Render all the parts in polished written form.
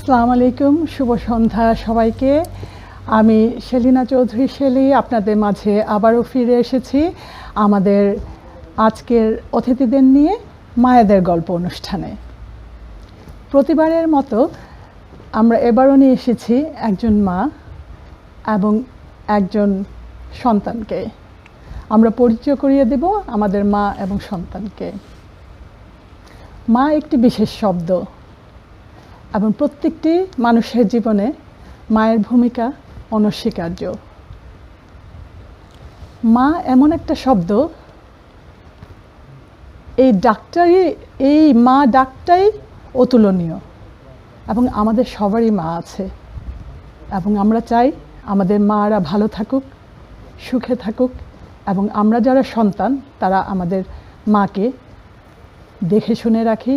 আসসালামু আলাইকুম, শুভ সন্ধ্যা সবাইকে। আমি সেলিনা চৌধুরী শেলি আপনাদের মাঝে আবারও ফিরে এসেছি আমাদের আজকের অতিথিদের নিয়ে মায়েদের গল্প অনুষ্ঠানে। প্রতিবারের মতো আমরা এবারও নিয়ে এসেছি একজন মা এবং একজন সন্তানকে। আমরা পরিচয় করিয়ে দেব আমাদের মা এবং সন্তানকে। মা একটি বিশেষ শব্দ এবং প্রত্যেকটি মানুষের জীবনে মায়ের ভূমিকা অনস্বীকার্য। মা এমন একটা শব্দ, এই মা ডাকটাই অতুলনীয় এবং আমাদের সবারই মা আছে এবং আমরা চাই আমাদের মারা ভালো থাকুক, সুখে থাকুক এবং আমরা যারা সন্তান তারা আমাদের মাকে দেখে শুনে রাখি,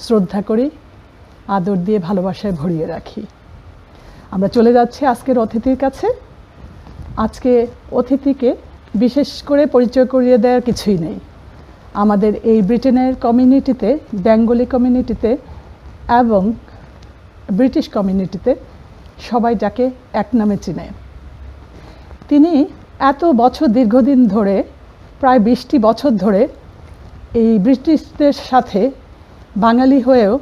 শ্রদ্ধা করি, আদর দিয়ে ভালোবাসায় ভরিয়ে রাখি। আমরা চলে যাচ্ছি আজকের অতিথির কাছে। আজকে অতিথিকে বিশেষ করে পরিচয় করিয়ে দেওয়ার কিছুই নেই। আমাদের এই ব্রিটেনের কমিউনিটিতে, বেঙ্গলি কমিউনিটিতে এবং ব্রিটিশ কমিউনিটিতে সবাই যাকে এক নামে চিনে। তিনি এত বছর, দীর্ঘদিন ধরে, প্রায় 20টি বছর ধরে এই ব্রিটিশদের সাথে বাঙালি হয়েও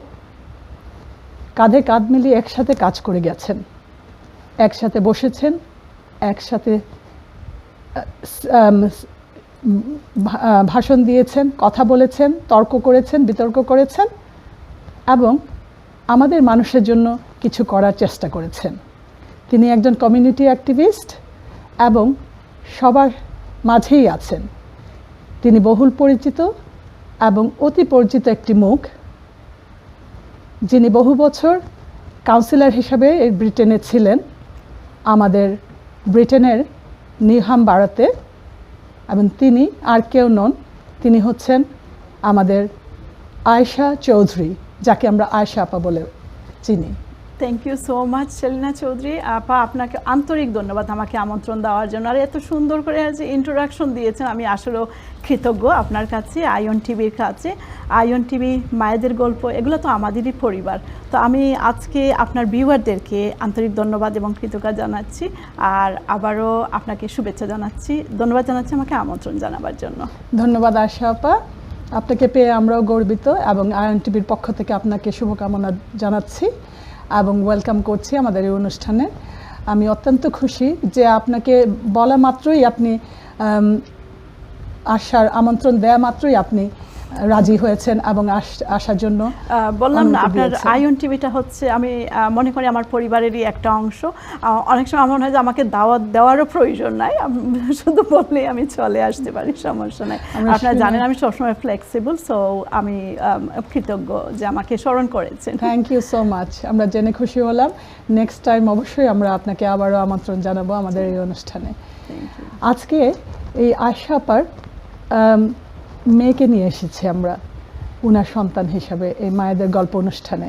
কাঁধে কাঁধ মিলিয়ে একসাথে কাজ করে গেছেন, একসাথে বসেছেন, একসাথে ভাষণ দিয়েছেন, কথা বলেছেন, তর্ক করেছেন, বিতর্ক করেছেন এবং আমাদের মানুষের জন্য কিছু করার চেষ্টা করেছেন। তিনি একজন কমিউনিটি অ্যাক্টিভিস্ট এবং সবার মাঝেই আছেন। তিনি বহুল পরিচিত এবং অতি পরিচিত একটি মুখ, যিনি বহু বছর কাউন্সিলর হিসাবে ব্রিটেনে ছিলেন, আমাদের ব্রিটেনের নিউহাম বারাতে। এবং তিনি আর কেউ নন, তিনি হচ্ছেন আমাদের আয়েশা চৌধুরী, যাকে আমরা আয়েশা আপা বলে চিনি। Thank you so much Selina Chowdhury আপা, আপনাকে আন্তরিক ধন্যবাদ আমাকে আমন্ত্রণ দেওয়ার জন্য। আর এত সুন্দর করে যে ইন্ট্রোডাকশন দিয়েছেন, আমি আসলেও কৃতজ্ঞ আপনার কাছে, আইয়ন টিভির কাছে। আইয়ন টিভি, মায়েদের গল্প, এগুলো তো আমাদেরই পরিবার। তো আমি আজকে আপনার ভিউয়ারদেরকে আন্তরিক ধন্যবাদ এবং কৃতজ্ঞতা জানাচ্ছি, আর আবারও আপনাকে শুভেচ্ছা জানাচ্ছি, ধন্যবাদ জানাচ্ছি আমাকে আমন্ত্রণ জানাবার জন্য। ধন্যবাদ আয়েশা আপা, আপনাকে পেয়ে আমরাও গর্বিত এবং আইয়ন টিভির পক্ষ থেকে আপনাকে শুভকামনা জানাচ্ছি এবং ওয়েলকাম করছি আমাদের এই অনুষ্ঠানে। আমি অত্যন্ত খুশি যে আপনাকে বলা মাত্রই আপনি আসার আমন্ত্রণ দেয়া মাত্রই আপনি রাজি হয়েছেন এবং আসার জন্য বললাম না, আপনার আইয়ন টিভিটা হচ্ছে, আমি মনে করি আমার পরিবারেরই একটা অংশ। অনেক সময় এমন হয় যে আমাকে দাওয়াত দেওয়ারও প্রয়োজন নাই, শুধু বললেই আমি চলে আসতে পারি, সমস্যা নাই। আপনারা জানেন আমি সবসময় ফ্লেক্সিবল, সো আমি কৃতজ্ঞ যে আমাকে স্মরণ করেছেন। থ্যাংক ইউ সো মাচ, আমরা জেনে খুশি হলাম। নেক্সট টাইম অবশ্যই আমরা আপনাকে আবারও আমন্ত্রণ জানাবো আমাদের এই অনুষ্ঠানে। আজকে এই আয়েশা আপার মেয়েকে নিয়ে এসেছি আমরা উনার সন্তান হিসাবে এই মায়েদের গল্প অনুষ্ঠানে।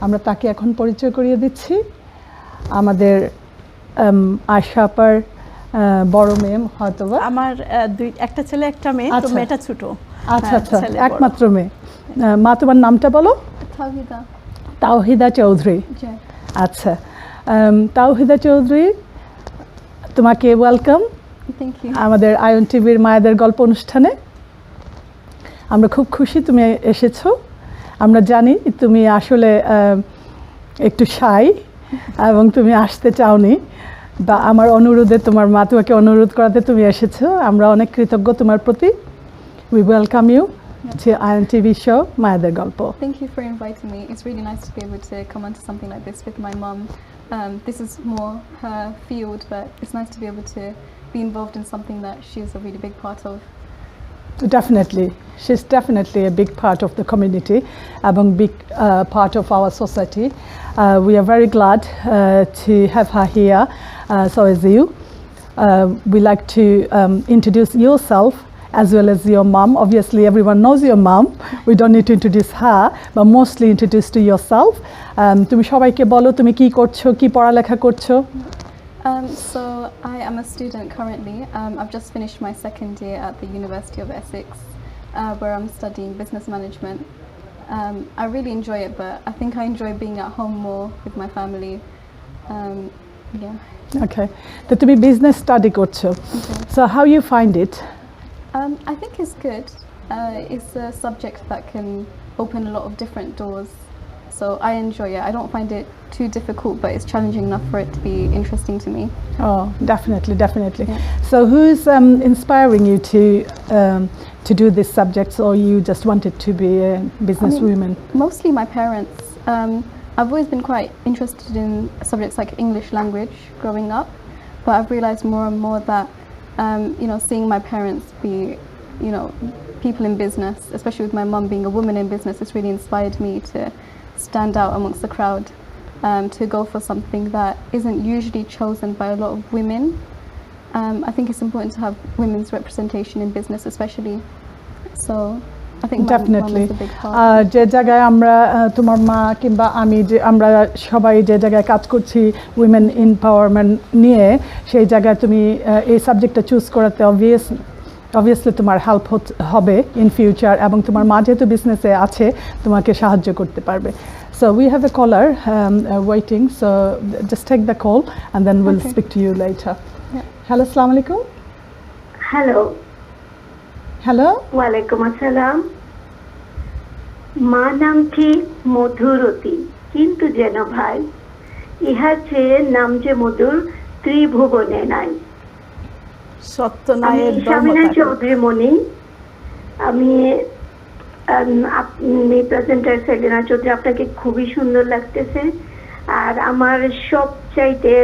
আমরা তাকে এখন পরিচয় করিয়ে দিচ্ছি। আমাদের আয়েশা আপার বড় মেয়ে, হয়তোবা আমার একটা ছেলে একটা মেয়ে, তো মেয়েটা ছোট। আচ্ছা আচ্ছা, একমাত্র মেয়ে। মা, তোমার নামটা বলো। তাওহিদা চৌধুরী। আচ্ছা, তাওহিদা চৌধুরী, তোমাকে ওয়েলকাম আমাদের আইয়ন টিভির মায়েদের গল্প অনুষ্ঠানে। আমরা খুব খুশি তুমি এসেছো। আমরা জানি তুমি আসলে একটু শাই এবং তুমি আসতে চাওনি, বা আমার অনুরোধে তোমার মা তোমাকে অনুরোধ করাতে তুমি এসেছো। আমরা অনেক কৃতজ্ঞ তোমার প্রতি। উই ওয়েলকাম ইউ to আইয়ন টিভি শো মায়েদের গল্প। Thank you for inviting me. It's really nice to be able to come onto something like this with my mum. This is more her field, but it's nice to be able to be involved in something that she's a really big part of. Definitely, she's definitely a big part of the community, a big part of our society. We are very glad to have her here, so as you. We like to introduce yourself as well as your mum. Obviously, everyone knows your mum. We don't need to introduce her, but mostly introduce to yourself. তুমি সবাইকে বলো তুমি কি করছো, কি পড়ালেখা করছো? So I am a student currently. I've just finished my second year at the University of Essex, where I'm studying business management. I really enjoy it, but I think I enjoy being at home more with my family. Yeah. Okay. তো তুমি business study করছো। So how you find it? I think it's good. It's a subject that can open a lot of different doors. So I enjoy it. I don't find it too difficult, but it's challenging enough for it to be interesting to me. Oh, definitely. Yeah. So who's inspiring you to do these subjects, or you just wanted to be a businesswoman? Mostly my parents. I've always been quite interested in subjects like English language growing up, but I've realized more and more that, seeing my parents be, people in business, especially with my mum being a woman in business, it's really inspired me to stand out amongst the crowd, to go for something that isn't usually chosen by a lot of women. I think it's important to have women's representation in business especially. So I think my mum is a big part. যে জায়গায় আমরা তোমার মা কিংবা আমি যে আমরা সবাই যে জায়গায় কাজ করছি উইমেন এম্পাওয়ারমেন্ট নিয়ে, সেই জায়গায় তুমি এই সাবজেক্টটা চুজ করাতে অবভিয়াসলি তোমার হেল্প হবে ইন ফিউচার, এবং তোমার মা যেহেতু বিজনেসে আছে তোমাকে সাহায্য করতে পারবে। So we have a caller waiting, so just take the call and then we'll speak to you later. Yeah. Hello, assalamu alaikum. Hello, Hello. ওয়ালাইকুম আসসালাম। মা নামটি মধুরতী, কিন্তু যেন ভাই ইহার চেয়ে নাম যে মধুর ত্রিভুবনে নাই। আমি সত্যনায়ের শামিনা চৌধুরী মনি, আমি আপনি প্রেজেন্টার সেলিনা চৌধুরী, আপনাকে খুবই সুন্দর লাগতেছে। আর আমার সবচাইতে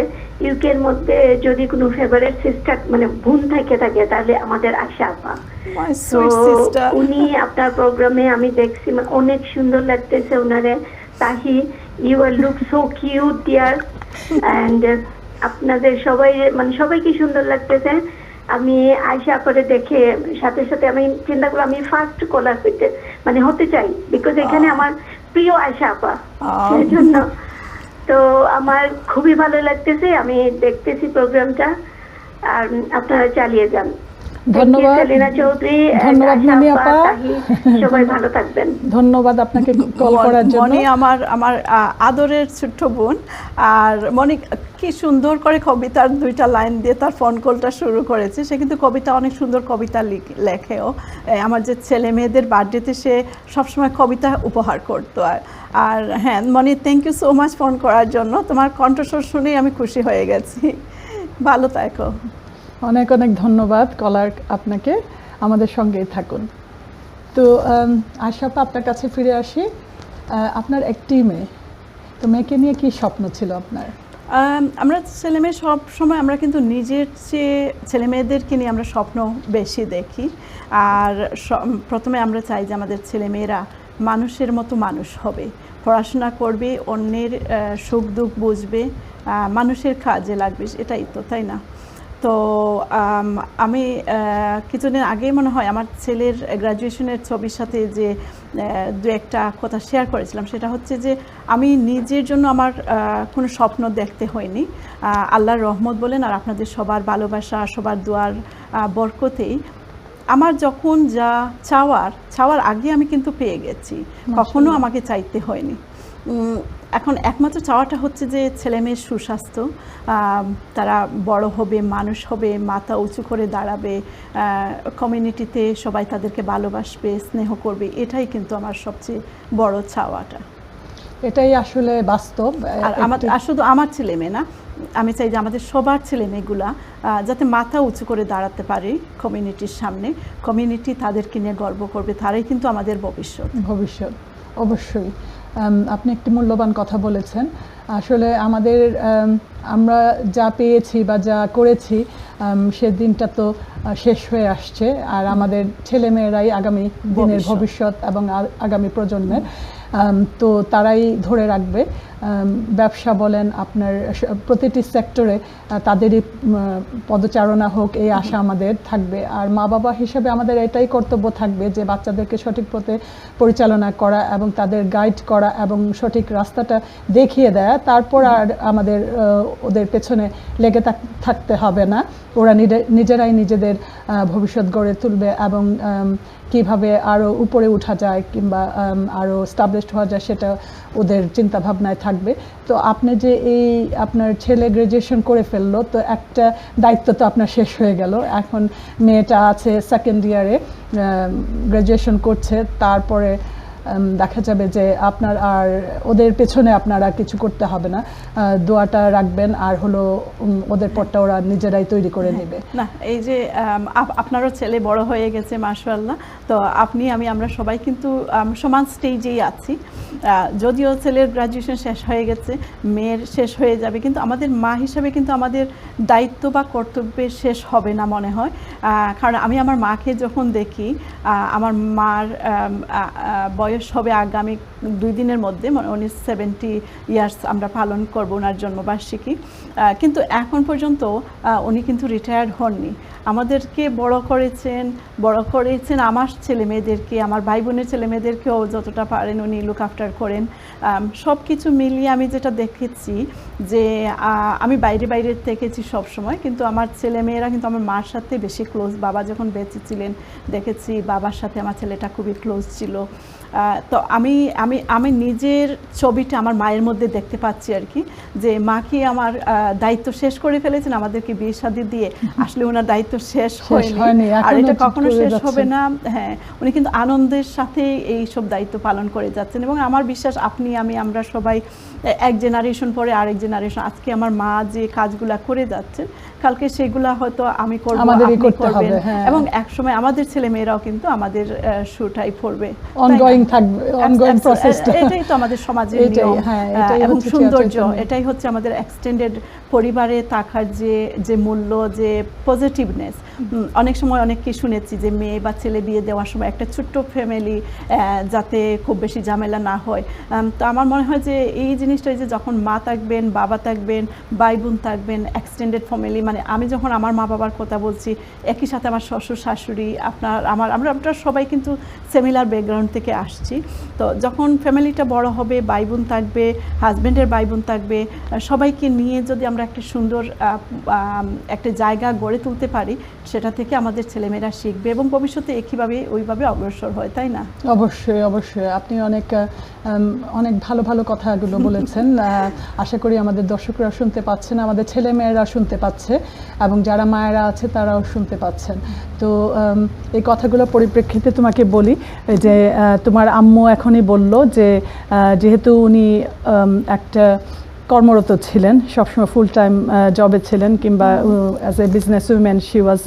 ইউকের মধ্যে যদি কোনো ফেভারিট সিস্টার মানে বোন থাকে তাহলে আমাদের আশা আপা। My তো sweet sister. উনি আপনার প্রোগ্রামে আমি দেখছি অনেক সুন্দর লাগতেছে ওনারে। তাহি you are look so cute dear, and আপনাদের সবাইকে সুন্দর লাগতেছে। আমি আয়শা করে দেখে সাথে সাথে আমি চিন্তা করলাম আমি ফার্স্ট কলার হতে চাই, বিকজ এখানে আমার প্রিয় আয়শা আপা, সেই জন্য তো আমার খুবই ভালো লাগতেছে। আমি দেখতেছি প্রোগ্রামটা, আর আপনারা চালিয়ে যান। ধন্যবাদ সেলিনা চৌধুরী, ধন্যবাদ মনি আপা, সবাই ভালো থাকবেন। ধন্যবাদ আপনাকে কল করার জন্য। মনি আমার আদরের ছোট্ট বোন, আর মনি কি সুন্দর করে কবিতার 2টা লাইন দিয়ে তার ফোন কলটা শুরু করেছে। সে কিন্তু কবিতা, অনেক সুন্দর কবিতা লেখেও। আমার যে ছেলে মেয়েদের বার্থডেতে সে সবসময় কবিতা উপহার করতো। আর হ্যাঁ মনি, thank you so much phone করার জন্য। তোমার কণ্ঠস্বর শুনেই আমি খুশি হয়ে গেছি। ভালো থাকো। অনেক ধন্যবাদ কলার আপনাকে, আমাদের সঙ্গেই থাকুন। তো আশাপা, আপনার কাছে ফিরে আসি। আপনার একটি মেয়ে, তো মেয়েকে নিয়ে কি স্বপ্ন ছিল আপনার? আমরা ছেলেমেয়ে সব সময় আমরা কিন্তু নিজের চেয়ে ছেলেমেয়েদেরকে নিয়ে আমরা স্বপ্ন বেশি দেখি। আর প্রথমে আমরা চাই যে আমাদের ছেলেমেয়েরা মানুষের মতো মানুষ হবে, পড়াশোনা করবে, অন্যের সুখ দুঃখ বুঝবে, মানুষের কাজে লাগবে, এটাই তো, তাই না? তো আমি কিছুদিন আগে মনে হয় আমার ছেলের গ্র্যাজুয়েশনের ছবির সাথে যে 2-একটা কথা শেয়ার করেছিলাম, সেটা হচ্ছে যে আমি নিজের জন্য আমার কোনো স্বপ্ন দেখতে হয়নি। আল্লাহর রহমত বলেন আর আপনাদের সবার ভালোবাসা, সবার দোয়ার বরকতেই আমার যখন যা চাওয়ার আগে আমি কিন্তু পেয়ে গেছি, কখনো আমাকে চাইতে হয়নি। এখন একমাত্র চাওয়াটা হচ্ছে যে ছেলে মেয়ের সুস্বাস্থ্য, তারা বড় হবে, মানুষ হবে, মাথা উঁচু করে দাঁড়াবে, কমিউনিটিতে সবাই তাদেরকে ভালোবাসবে, স্নেহ করবে, এটাই কিন্তু আমার সবচেয়ে বড় চাওয়াটা। এটাই আসলে বাস্তব। আর শুধু আমার ছেলে মেয়ে না, আমি চাই যে আমাদের সবার ছেলে মেয়েগুলা যাতে মাথা উঁচু করে দাঁড়াতে পারে কমিউনিটির সামনে, কমিউনিটি তাদেরকে নিয়ে গর্ব করবে, তারাই কিন্তু আমাদের ভবিষ্যৎ। অবশ্যই আপনি একটি মূল্যবান কথা বলেছেন। আসলে আমরা যা পেয়েছি বা যা করেছি সে দিনটা তো শেষ হয়ে আসছে, আর আমাদের ছেলেমেয়েরাই আগামী দিনের ভবিষ্যৎ এবং আগামী প্রজন্মের। তো তারাই ধরে রাখবে। ব্যবসা বলেন, আপনার প্রতিটি সেক্টরে তাদেরই পদচারণা হোক, এই আশা আমাদের থাকবে। আর মা বাবা হিসেবে আমাদের এটাই কর্তব্য থাকবে যে বাচ্চাদেরকে সঠিক পথে পরিচালনা করা এবং তাদের গাইড করা এবং সঠিক রাস্তাটা দেখিয়ে দেয়া। তারপর আর আমাদের ওদের পেছনে লেগে থাকতে হবে না, ওরা নিজেরাই নিজেদের ভবিষ্যৎ গড়ে তুলবে এবং কিভাবে আরও উপরে উঠা যায় কিংবা আরও স্টাবলিশড হওয়া যায় সেটা ওদের চিন্তা ভাবনায় থাকবে। তো আপনি যে এই আপনার ছেলে গ্র্যাজুয়েশন করে ফেললো, তো একটা দায়িত্ব তো আপনার শেষ হয়ে গেল। এখন মেয়েটা আছে সেকেন্ড ইয়ারে, গ্র্যাজুয়েশন করছে, তারপরে দেখা যাবে যে আপনার আর ওদের পেছনে আপনারা কিছু করতে হবে না, দোয়াটা রাখবেন আর হলো ওদের পথটা ওরা নিজেরাই তৈরি করে নেবে। না, এই যে আপনারও ছেলে বড় হয়ে গেছে মাশাআল্লাহ, তো আমরা সবাই কিন্তু সমান স্টেজেই আছি। যদিও ছেলের গ্র্যাজুয়েশন শেষ হয়ে গেছে, মেয়ের শেষ হয়ে যাবে, কিন্তু আমাদের মা হিসাবে কিন্তু আমাদের দায়িত্ব বা কর্তব্যের শেষ হবে না মনে হয়। কারণ আমি আমার মাকে যখন দেখি, আমার মার বয়স হবে আগামী 2 দিনের মধ্যে, উনি 70 ইয়ার্স আমরা পালন করব ওনার জন্মবার্ষিকী, কিন্তু এখন পর্যন্ত উনি কিন্তু রিটায়ার্ড হননি। আমাদেরকে বড় করেছেন আমার ছেলে মেয়েদেরকে, আমার ভাই বোনের ছেলে মেয়েদেরকেও যতটা পারেন উনি লুক আফটার করেন। সব কিছু মিলিয়ে আমি যেটা দেখেছি যে আমি বাইরে দেখেছি সব সময়, কিন্তু আমার ছেলে মেয়েরা কিন্তু আমার মার সাথে বেশি ক্লোজ। বাবা যখন বেঁচে ছিলেন দেখেছি বাবার সাথে আমার ছেলেটা খুবই ক্লোজ ছিল। তো আমি নিজের ছবিটা আমার মায়ের মধ্যে দেখতে পাচ্ছি আর কি, যে মা কি আমার দায়িত্ব শেষ করে ফেলেছেন আমাদেরকে বিয়ে শাদী দিয়ে। আসলে ওনার দায়িত্ব শেষ হয়নি, আর এটা কখনো শেষ হবে না। হ্যাঁ, উনি কিন্তু আনন্দের সাথে এই সব দায়িত্ব পালন করে যাচ্ছেন এবং আমার বিশ্বাস আপনি আমরা সবাই এক জেনারেশন পরে আরেক জেনারেশন, আজকে আমার মা যে কাজগুলা করে যাচ্ছেন কালকে সেগুলা হয়তো আমি করব, আপনি করবেন, এবং একসময় আমাদের ছেলে মেয়েরাও কিন্তু আমাদের শুটাই পড়বে, অনগোয়িং থাকবে, অনগোয়িং প্রসেসটা। এটাই তো আমাদের সমাজের নিয়ম এবং সৌন্দর্য, এটাই হচ্ছে আমাদের এক্সটেন্ডেড পরিবারে থাকার যে মূল্য, যে পজিটিভনেস। অনেক সময় অনেককে শুনেছি যে মেয়ে বা ছেলে বিয়ে দেওয়ার সময় একটা ছোট্ট ফ্যামিলি, যাতে খুব বেশি ঝামেলা না হয়। তো আমার মনে হয় যে এই জিনিসটা, যে যখন মা থাকবেন, বাবা থাকবেন, ভাই বোন থাকবেন, এক্সটেন্ডেড ফ্যামিলি, মানে আমি যখন আমার মা বাবার কথা বলছি, একই সাথে আমার শ্বশুর শাশুড়ি, আমরা সবাই কিন্তু সিমিলার ব্যাকগ্রাউন্ড থেকে আসছি। তো যখন ফ্যামিলিটা বড় হবে, ভাই বোন থাকবে, হাজব্যান্ডের ভাই বোন থাকবে, সবাইকে নিয়ে যদি আমরা একটা সুন্দর একটা জায়গা গড়ে তুলতে পারি, সেটা থেকে আমাদের ছেলেমেয়েরা শিখবে এবং ভবিষ্যতে ওইভাবে অগ্রসর হয়, তাই না? অবশ্যই আপনি অনেক ভালো কথাগুলো বলেছেন। আশা করি আমাদের দর্শকরা শুনতে পাচ্ছেন, আমাদের ছেলেমেয়েরা শুনতে পাচ্ছে এবং যারা মায়েরা আছে তারাও শুনতে পাচ্ছেন। তো এই কথাগুলো পরিপ্রেক্ষিতে তোমাকে বলি যে তোমার আম্মু এখনই বলল যে যেহেতু উনি একটা কর্মরত ছিলেন, সবসময় ফুল টাইম জবে ছিলেন, কিংবা as a business women she was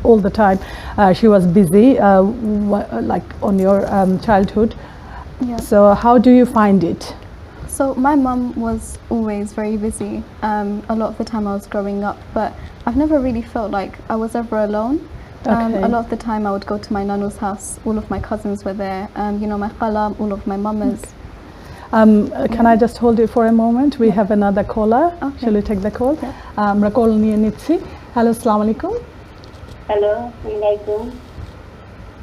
all the time she was busy like on your childhood. So how do you find it? So my mum was always very busy. A lot of the time I was growing up, but I've never really felt like I was ever alone. A lot of the time I would go to my nanu's house. All of my cousins were there. My khala, all of my mamas. Can I just hold you for a moment? We have another caller. Okay. Shall we take the call? আমরা call নিয়ে নিচ্ছি। Hello, আসসালামু আলাইকুম। Hello, আসসালামু আলাইকুম।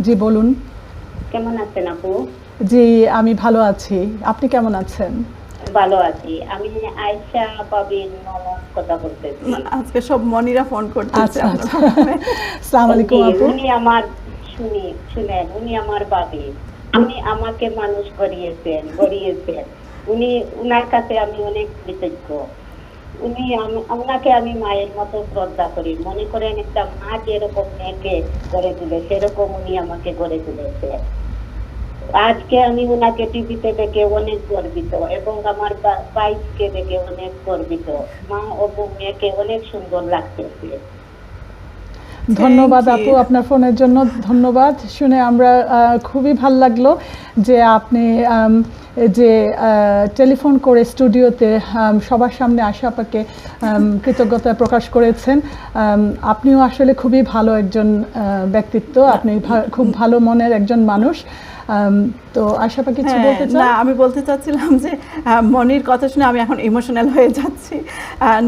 জি বলুন। কেমন আছেন আপু? জি আমি ভালো আছি, আপনি কেমন আছেন? ভালো আছি। আমি আয়েশা পাবিন নমস কথা বলতেছি। আজকে সব মনিরা ফোন করতেছে। আচ্ছা আসসালামু আলাইকুম আপু। উনি আমার শুনেন, উনি আমার ভাবি। আমাকে মানুষ গড়িয়েছেন। উনার কাছে আমি অনেক কৃতজ্ঞ। ওনাকে আমি মায়ের মতো শ্রদ্ধা করি। মনে করেন একটা মা যেরকম মেয়েকে গড়ে তুলে, সেরকম উনি আমাকে গড়ে তুলেছে। আজকে আমি ওনাকে টিভিতে দেখে অনেক গর্বিত এবং আমার বাইককে দেখে অনেক গর্বিত। মা ও মেয়েকে অনেক সুন্দর লাগতেছে। ধন্যবাদ আপু, আপনার ফোনের জন্য ধন্যবাদ। শুনে আমরা খুবই ভালো লাগলো যে আপনি যে টেলিফোন করে স্টুডিওতে সবার সামনে আসে আপনাকে কৃতজ্ঞতা প্রকাশ করেছেন। আপনিও আসলে খুবই ভালো একজন ব্যক্তিত্ব, আপনি খুব ভালো মনের একজন মানুষ। তো আশাপা কিছু হ্যাঁ, বলতে চান? না আমি বলতে চাচ্ছিলাম যে মনির কথা শুনে আমি এখন ইমোশনাল হয়ে যাচ্ছি।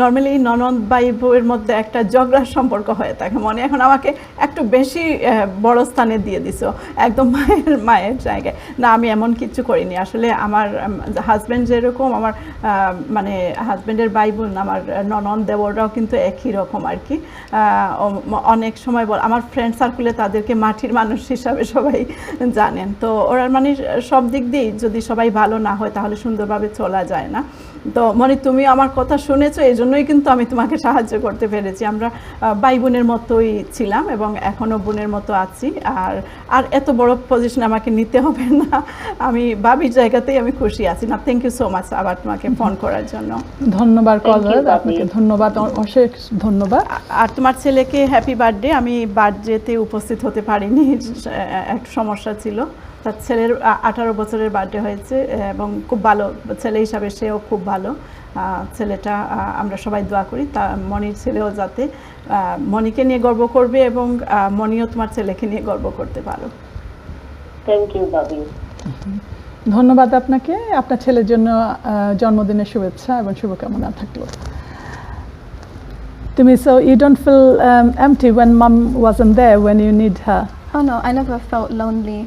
নর্মালি ননদ ভাই বউয়ের মধ্যে একটা ঝগড়ার সম্পর্ক হয়ে থাকে, মনে এখন আমাকে একটু বেশি বড় স্থানে দিয়ে দিছো, একদম মায়ের জায়গায়। না, আমি এমন কিছু করিনি আসলে। আমার হাজব্যান্ড যেরকম, আমার মানে হাজব্যান্ডের ভাই বোন, আমার ননদ দেবররাও কিন্তু একই রকম আর কি। অনেক সময় আমার ফ্রেন্ড সার্কেলে তাদেরকে মাটির মানুষ হিসাবে সবাই জানেন। তো ওরা মানে সব দিক দিয়েই যদি সবাই ভালো না হয় তাহলে সুন্দরভাবে চলা যায় না। তো মনে তুমি আমার কথা শুনেছো, এই জন্যই কিন্তু আমি তোমাকে সাহায্য করতে পেরেছি। আমরা ভাই বোনের মতোই ছিলাম এবং এখনও বোনের মতো আছি। আর এত বড় পজিশন আমাকে নিতে হবে না, আমি ভাবির জায়গাতেই আমি খুশি আছি। না, থ্যাংক ইউ সো মাচ আবার তোমাকে ফোন করার জন্য। ধন্যবাদ Thank you, কলার, ভাবি। আপনাকে ধন্যবাদ, অশেষ ধন্যবাদ। আর তোমার ছেলেকে হ্যাপি বার্থডে। আমি বার্থডেতে উপস্থিত হতে পারিনি, একটু সমস্যা ছিল। তার ছেলের 18 বছরের বার্থডে হয়েছে এবং খুব ভালো ছেলে হিসাবে সেও খুব ভালো ছেলেটা। আমরা সবাই দোয়া করি তা মনির ছেলেও যাতে মনিকে নিয়ে গর্ব করবে এবং মনিও তোমার ছেলেকে নিয়ে গর্ব করতে পারো। থ্যাংক ইউ ভাবি। ধন্যবাদ আপনাকে, আপনার ছেলের জন্য জন্মদিনের শুভেচ্ছা এবং শুভকামনা থাকলো। তুমি, so you don't feel empty when mom wasn't there when you need her? Oh no, I never felt lonely.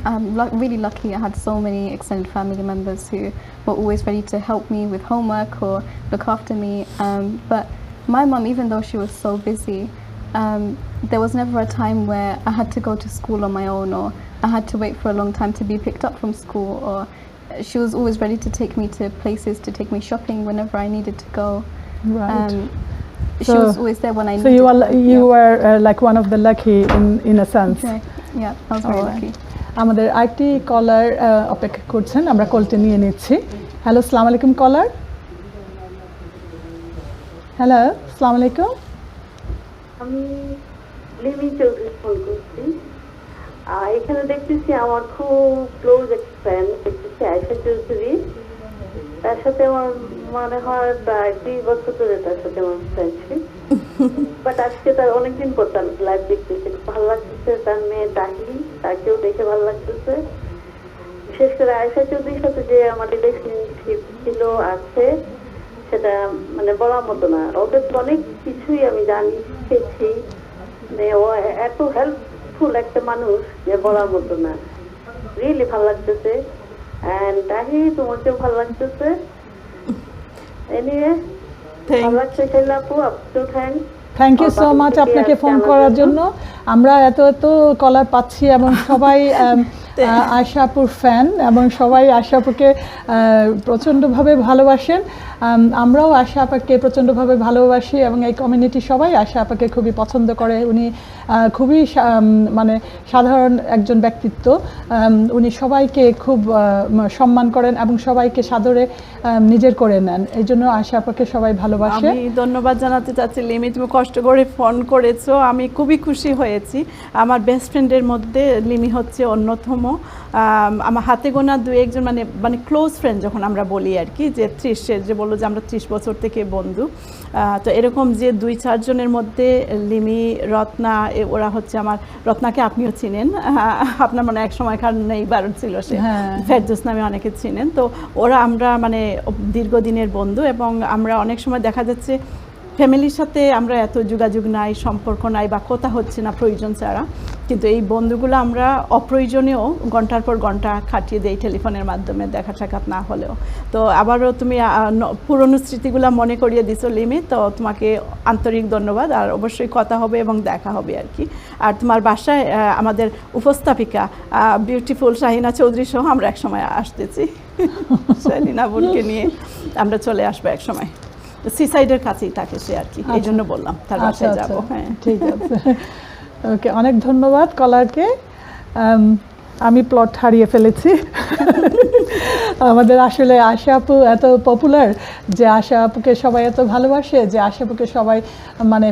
I'm really lucky. I had so many extended family members who were always ready to help me with homework or look after me. But my mum, even though she was so busy, there was never a time where I had to go to school on my own, or I had to wait for a long time to be picked up from school, or she was always ready to take me to places, to take me shopping whenever I needed to go. Right. She So- was always there when I So needed you her. were like one of the lucky in a sense. Yeah, I was very Alright. lucky. আমাদের IT কলার অপেক্ষা করছেন, আমরা কলটি নিয়ে নিচ্ছি। Hello, আসসালামু আলাইকুম কলার। Hello, আসসালামু আলাইকুম। আমি লিমি চৌধুরী ফোন করছি। এখানে দেখতেছি আমার খুব ক্লোজ একটা ফ্রেন্ড, দেখতেছি আয়েশা চৌধুরী। তার সাথে আমার মনে হয় প্রায় 2 বছর ধরে তার সাথে আমার ফ্রেন্ডশিপ। বাট আজকে তার অনেকদিন পর তার লাইভ দেখতেছি, খুব ভালো লাগতেছে। তার মেয়ে তাহি, তাকেও দেখে ভালো লাগতেছে। বিশেষ করে আয়েশা চৌধুরীর সাথে যে আমার রিলেশনশিপ ছিল, আছে, সেটা মানে বলার মতো না। ওদের অনেক কিছুই আমি জানি, শিখেছি। মানে ও এত হেল্পফুল একটা মানুষ যে বলার মতো না। রিয়েলি ভালো লাগতেছে। এন্ড তাহি, তোমাকেও ভালো লাগতেছে। এনিওয়ে, ভালো লাগছে শাইলা আপু, আপনিও থ্যাংক ইউ সো মাচ আপনাকে ফোন করার জন্য। আমরা এত কলার পাচ্ছি এবং সবাই আয়েশা আপুর ফ্যান এবং সবাই আয়েশা আপুকে প্রচণ্ডভাবে ভালোবাসেন। আমরাও আয়েশা আপাকে প্রচণ্ডভাবে ভালোবাসি এবং এই কমিউনিটি সবাই আয়েশা আপাকে খুবই পছন্দ করে। উনি খুবই মানে সাধারণ একজন ব্যক্তিত্ব। উনি সবাইকে খুব সম্মান করেন এবং সবাইকে সাদরে নিজের করে নেন। এই জন্য আয়েশা আপাকে সবাই ভালোবাসে। আমি ধন্যবাদ জানাতে চাচ্ছি লিমি, তুমি কষ্ট করে ফোন করেছো, আমি খুবই খুশি হয়েছি। আমার বেস্ট ফ্রেন্ডের মধ্যে লিমি হচ্ছে অন্যতম। আমার হাতে গোনা 2-1 জন মানে ক্লোজ ফ্রেন্ড যখন আমরা বলি আর কি, যে 30 যে বললো যে আমরা 30 বছর থেকে বন্ধু। তো এরকম যে 2-4 জনের মধ্যে লিমি, রত্না, ওরা হচ্ছে আমার, রত্নাকে আপনিও চিনেন, আপনার মনে এক সময়কার নেইবার ছিল সে, ফেরদৌস নামে অনেকে চিনেন। তো ওরা আমরা মানে দীর্ঘদিনের বন্ধু এবং আমরা অনেক সময় দেখা যাচ্ছে ফ্যামিলির সাথে আমরা এত যোগাযোগ নাই, সম্পর্ক নাই বা কথা হচ্ছে না প্রয়োজন ছাড়া, কিন্তু এই বন্ধুগুলো আমরা অপ্রয়োজনীয় ঘন্টার পর ঘন্টা কাটিয়ে দেই টেলিফোনের মাধ্যমে, দেখা সাক্ষাৎ না হলেও। তো আবারও তুমি পুরনো স্মৃতিগুলো মনে করিয়ে দিছো লিমি, তো তোমাকে আন্তরিক ধন্যবাদ। আর অবশ্যই কথা হবে এবং দেখা হবে আর কি। আর তোমার বাসায় আমাদের উপস্থাপিকা বিউটিফুল শাহিনা চৌধুরী সহ আমরা একসময় আসতেছি, শাহিনা বোনকে নিয়ে আমরা চলে আসবো একসময়। সিসাইডের কাছেই থাকে সে আর কি, এই জন্য বললাম তার বাসায় যাবো। হ্যাঁ, ঠিক আছে, ওকে, অনেক ধন্যবাদ কলারকে। আমি প্লট হারিয়ে ফেলেছি। আমাদের আসলে আশা আপু এত পপুলার যে আশা আপুকে সবাই এত ভালোবাসে যে আশা আপুকে সবাই মানে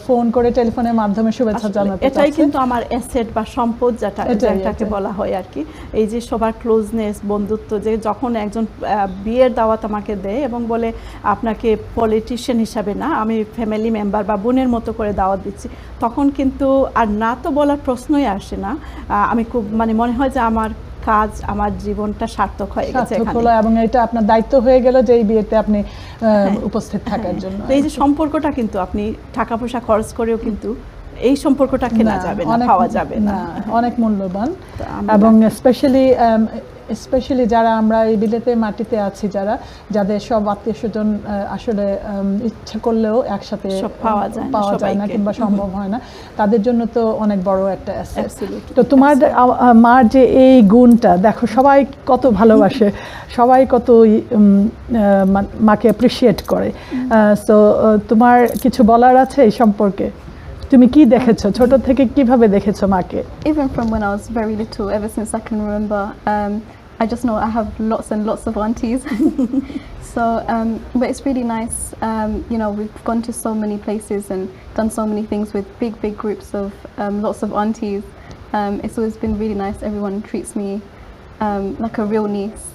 ফোন করে টেলিফোনের মাধ্যমে শুভেচ্ছা জানাতে এটাই চাচ্ছে। কিন্তু আমার অ্যাসেট বা সম্পদ যেটাকে এটাই। বলা হয় আর কি। এই যে সবার ক্লোজনেস, বন্ধুত্ব, যে যখন একজন বিয়ের দাওয়াত আমাকে দেয় এবং বলে আপনাকে পলিটিশিয়ান হিসাবে না, আমি ফ্যামিলি মেম্বার বা বোনের মতো করে দাওয়াত দিচ্ছি, তখন কিন্তু আর না তো বলার প্রশ্নই আসে না। আমি খুব মানে মনে হয় যে আমার কাজ, আমার জীবনটা সার্থক হয়ে গেছে সার্থক এখানে। হলো এবং এটা আপনার দায়িত্ব হয়ে গেল যে এই বিয়েতে আপনি উপস্থিত থাকার জন্য। তো এই যে সম্পর্কটা কিন্তু আপনি টাকা পয়সা খরচ করেও কিন্তু এই সম্পর্কটা কেনা যাবে না, পাওয়া যাবে না। অনেক মূল্যবান। তো আমি এবং স্পেশালি যারা আমরা এই বিলেতে মাটিতে আছি, যাদের সব আত্মীয় স্বজন আসলে ইচ্ছা করলেও একসাথে সব পাওয়া যায় না, যায় না সবাইকে। কিংবা সম্ভব হয় না, তাদের জন্য তো অনেক বড় একটা অ্যাসেট। Absolutely, তো তোমার মার যে এই গুণটা দেখো, সবাই কত ভালোবাসে, সবাই কত মাকে অ্যাপ্রিসিয়েট করে। সো তোমার কিছু বলার আছে এই সম্পর্কে? তুমি কি দেখেছো, ছোট থেকে কিভাবে দেখেছো মাকে? Even from when I was very little, ever since I can remember, I just know I have lots and lots of aunties. So, but it's really nice. You know, we've gone to so many places and done so many things with big groups of lots of aunties. It's always been really nice. Everyone treats me like a real niece.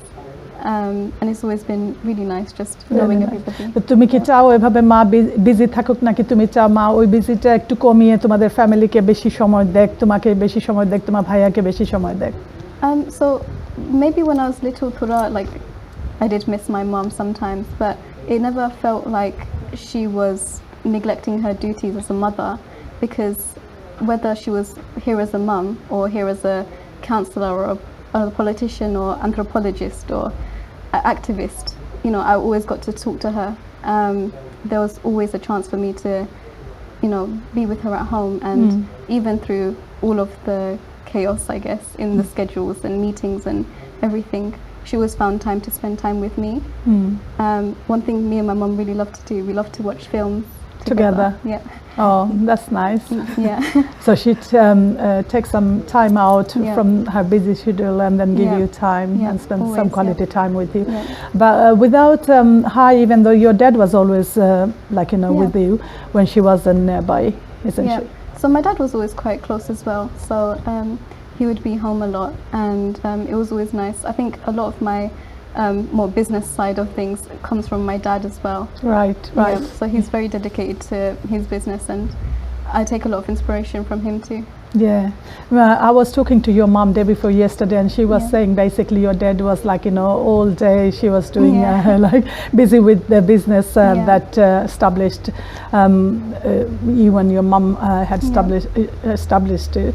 And it's always been really nice just knowing everybody. তো তুমি কি চাও এভাবে মা busy থাকুক, নাকি তুমি চাও মা ওই বিজিটা একটু কমিয়ে তোমাদের ফ্যামিলিকে বেশি সময় দেখ, তোমাকে বেশি সময় দেখ, তোমার ভাইয়াকে বেশি সময় দেখ? So maybe when I was little, Thura, like I did miss my mom sometimes, but it never felt like she was neglecting her duties as a mother, because whether she was here as a mum or here as a counsellor or a politician or anthropologist or activist, you know, I always got to talk to her. There was always a chance for me to, you know, be with her at home, and even through all of the chaos, I guess, in the schedules and meetings and everything, she always found time to spend time with me. One thing me and my mum really love to do, we love to watch films together. Yeah. Oh, that's nice. Yeah. So she takes some time out Yeah. from her busy schedule and then give Yeah. you time Yeah, and spend always, some quality time with you. Yeah. But without her, even though your dad was always like, you know, Yeah. with you when she wasn't nearby, isn't Yeah. she? So my dad was always quite close as well. So he would be home a lot, and it was always nice. I think a lot of my more business side of things comes from my dad as well. Right. Yeah, so he's very dedicated to his business, and I take a lot of inspiration from him too. Yeah, well, I was talking to your mom day before yesterday, and she was Yeah. saying basically your dad was like, you know, all day she was doing Yeah. like busy with the business Yeah. that established you and your mom had established it.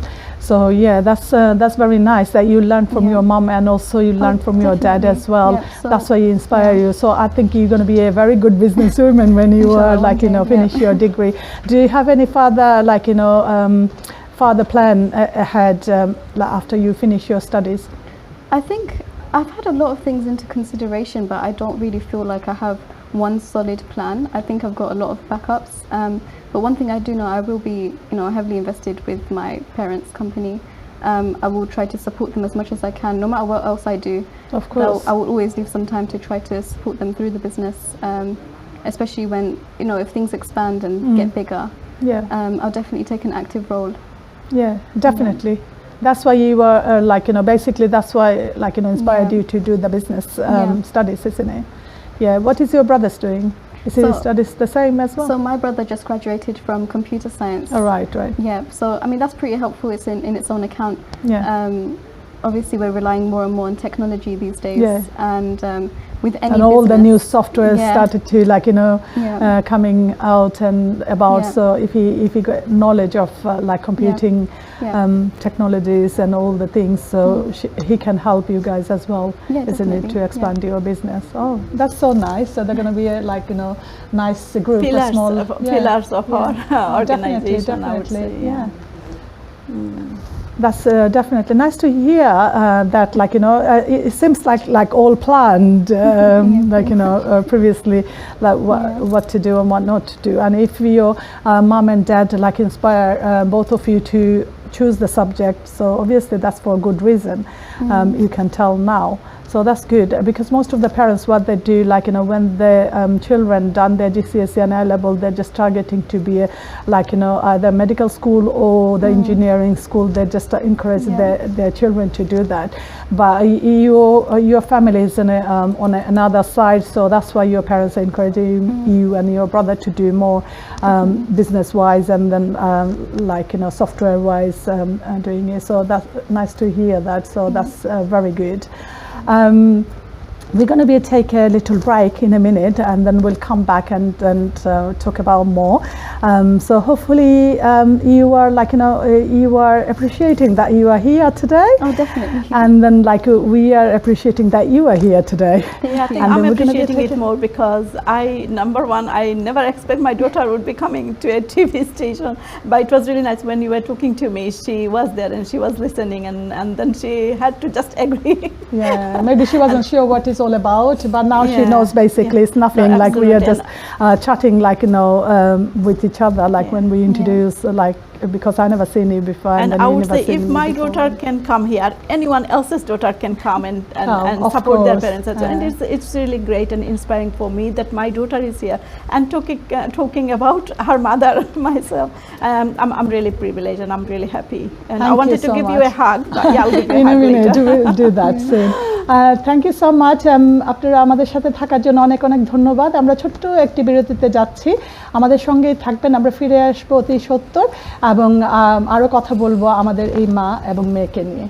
So yeah, that's very nice that you learned from Yeah. your mom, and also you learned from your dad as definitely. well. Yeah, so- That's why he inspire you. So I think you're going to be a very good businesswoman when you Inshallah, like, you one know, day, finish yeah. your degree. Do you have any further like, you know, further plan ahead after you finish your studies? I think I've had a lot of things into consideration, but I don't really feel like I have one solid plan. I think I've got a lot of backups. But one thing I do know, I will be, you know, heavily invested with my parents' company. I will try to support them as much as I can, no matter what else I do. Of course. I will always leave some time to try to support them through the business, especially when, you know, if things expand and get bigger. Yeah. I'll definitely take an active role. Yeah, definitely. That's why you were like, you know, basically that's why like, you know, inspired Yeah. you to do the business Yeah. studies, isn't it? Yeah. What is your brother's doing? Is his So- studies the same as well? So my brother just graduated from computer science. Oh, right. Yeah, so I mean that's pretty helpful. It's in its own account. Yeah. Obviously, we're relying more and more on technology these days, Yeah. and with any And all the business- new software Yeah. started to like, you know, Yeah. coming out and about. Yeah. So if he got knowledge of like computing Yeah. technologies and all the things, so he can help you guys as well, Yeah, isn't it, to definitely. expand your business? Oh, that's so nice. So they're going to be a, like, you know, nice group, a Pillars small pillars of our Definitely, organization, I would definitely, say. yeah. That's definitely nice to hear that, like, you know, it seems like all planned, like, you know, previously, like what to do and what not to do. And if your mom and dad like inspire both of you to choose the subject, so obviously that's for a good reason. You can tell now. So So that's good because most of the parents, what they do, like when the children done their GCSE and A level, they're just targeting to be either medical school or the engineering school. They just encourage their children to do that. But your family is on another side, so that's why your parents are encouraging you and your brother to do more business-wise and then software-wise doing it. So that's nice to hear that. So that's very good. We're going to take a little break in a minute, and then we'll come back and talk about more. So hopefully you are you are appreciating that you are here today. Oh, definitely. And then we are appreciating that you are here today. Yeah, I think And I'm then we're gonna be appreciating it taking- more because number one, I never expect my daughter would be coming to a TV station. But it was really nice when you were talking to me. She was there and she was listening, and then she had to just agree. Yeah, maybe she wasn't sure what it's all about, but now she Yeah, knows basically yeah. it's nothing. No, We are absolutely. just chatting with each other, when we introduce, because I never seen you before. And then I you would never say seen if me my before. daughter can come here, anyone else's daughter can come and of support their course. parents as well. And it's really great and inspiring for me that my daughter is here and talking about her mother myself. I'm really privileged and I'm really happy. And Thank I wanted you to so give you a much. hug. But yeah, I'll give you a In a hug minute, later. we'll do that soon. Thank you so much. আপনারা আমাদের সাথে থাকার জন্য অনেক অনেক ধন্যবাদ। আমরা ছোট্ট একটি বিরতিতে যাচ্ছি, আমাদের সঙ্গেই থাকবেন। আমরা ফিরে আসবো অতি সত্বর এবং আরও কথা বলবো আমাদের এই মা এবং মেয়েকে নিয়ে।